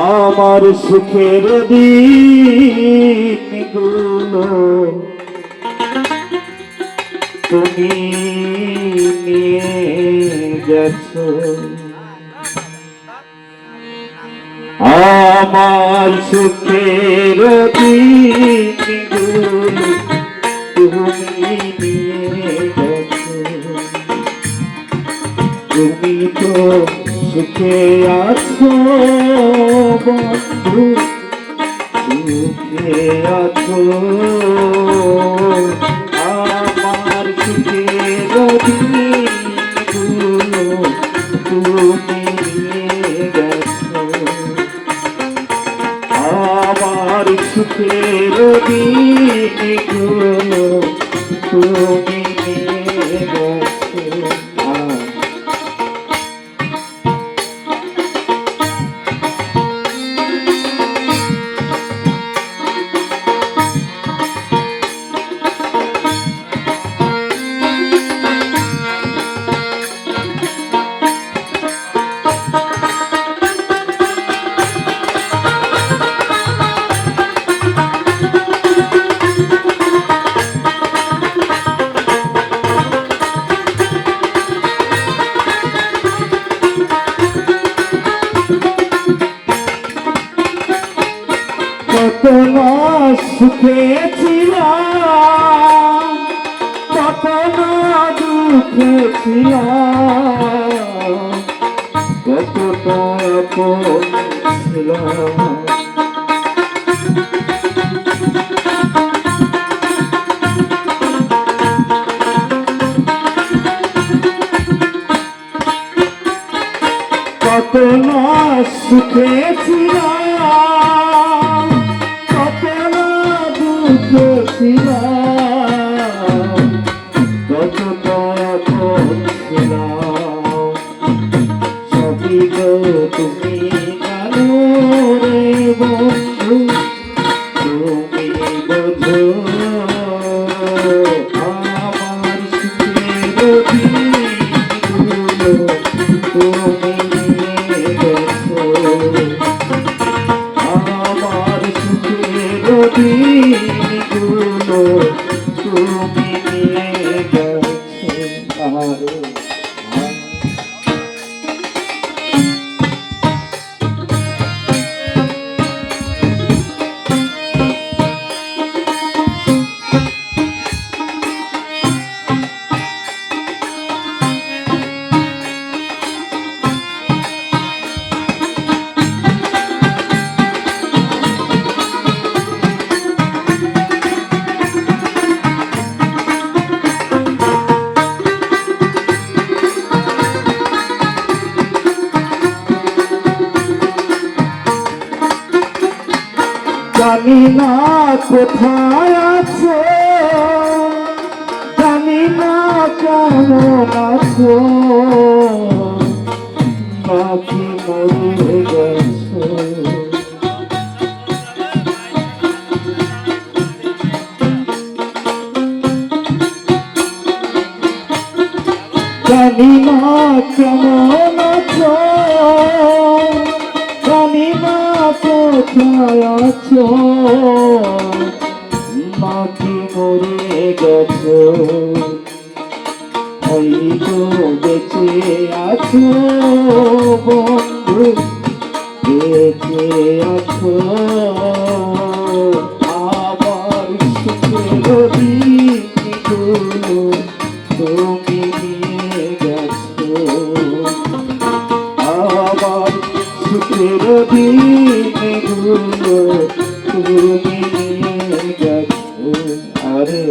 আমার সুখের দিনগুলো তুমি নিয়ে গেছো, আমার সুখের দিনগুলো তুমি নিয়ে গেছো। তুমি তো সুখে আছো বন্ধু, সুখে আছো। আমার সুখের দিনগুলো তুমি নিয়ে গেছো, আমার সুখের দিনগুলো তুমি নিয়ে গেছো। কত না সুখে ছিলাম, কত না দুঃখে ছিলাম, কতটা আপন ছিলাম। কত না সুখে ছিলাম, কত না দুঃখে ছিলাম, কতটা আপন ছিলাম। সবই গো তুমি জানো রে বন্ধু, তুমি বোঝো। আমার সুখের দিনগুলো তুমি নিয়ে গেছো, আমার সুখের দিনগুলো তুমি নিয়ে গেছো। জানি না কোথায় আছো, জানি না কেমন আছো, নাকি মরে গেছো। জানি না কেমন আছো, জানি না কোথায় আছো, নাকি মরে গেছো। হয়তো বেঁচে আছো বন্ধু, বেঁচে আছো। আমার সুখের দিনগুলো তুমি নিয়ে গেছো, আমার সুখের দিনগুলো তুমি নিয়ে গেছো। আরে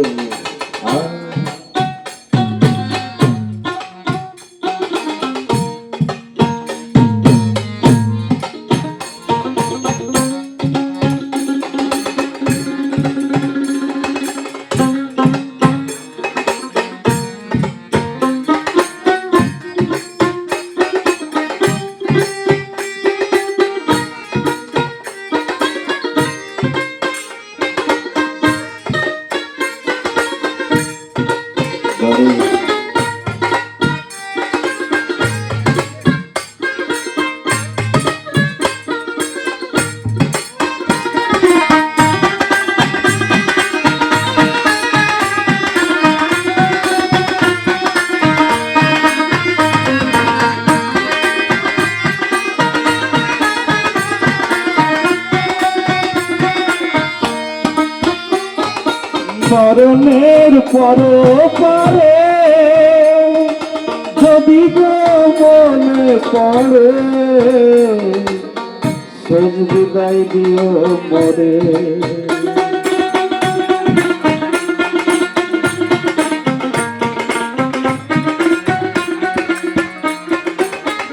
মরণের পর পরে যদি গো মনে পড়ে শেষ বিদায় দিও মরে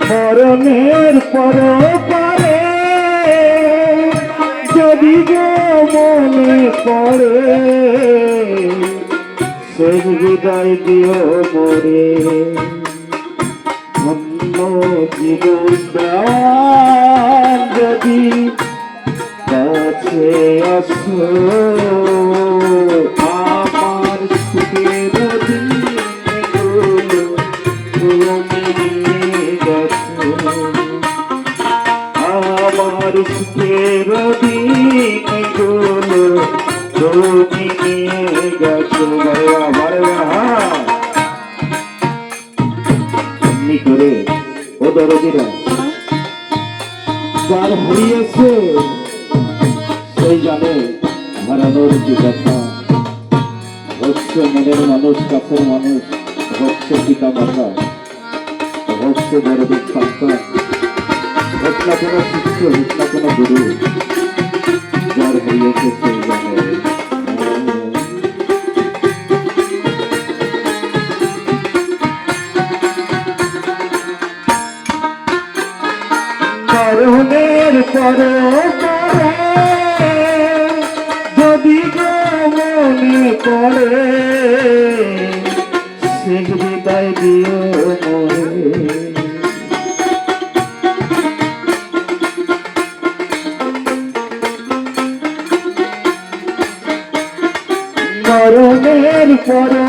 মরণের পর পরে যদি গো মনে পড়ে শেষ বিদায় দিও মরে অন্য জীবন দেওয়ার যদি কাছে আসো আমার সুখের দিনগুলো তুমি নিয়ে গেছো আমার সুখের দিনগুলো তুমি নিয়ে গেছো এমনি করে ও দরদিরা যার হারিয়েছে সেই জানে হারানোর যে ব্যথা হচ্ছে মনের মানুষ কাছের মানুষ হচ্ছে পিতা মাতা হচ্ছে বড়দের সন্তান হোক না কোনো শিষ্য হোক না কোনো গুরু যার হারিয়েছে সেই জানে মরণের পরে যদি গো মনে পড়ে শেষ বিদায় দিও মরে মরণের পরে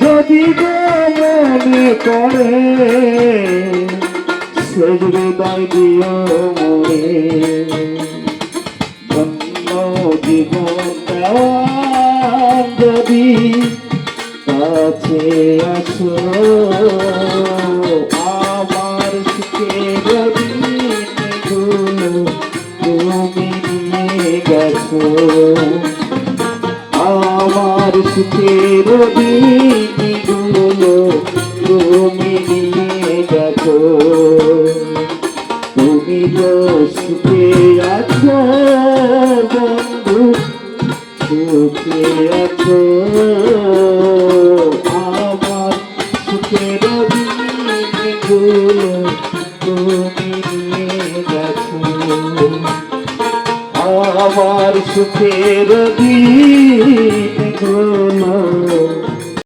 যদি গো মনে পড়ে শেষ বিদায় দিও মরে ধন্য জীবন দেওয়ার যদি কাছে আসো আমার সুখের দিনগুলো তুমি নিয়ে গেছো আমার সুখের দিনগুলো তুমি নিয়ে গেছো তুমি তো সুখে আছো বন্ধু সুখে আছো আমার সুখের দিনগুলো তুমি নিয়ে গেছো আমার সুখের দিনগুলো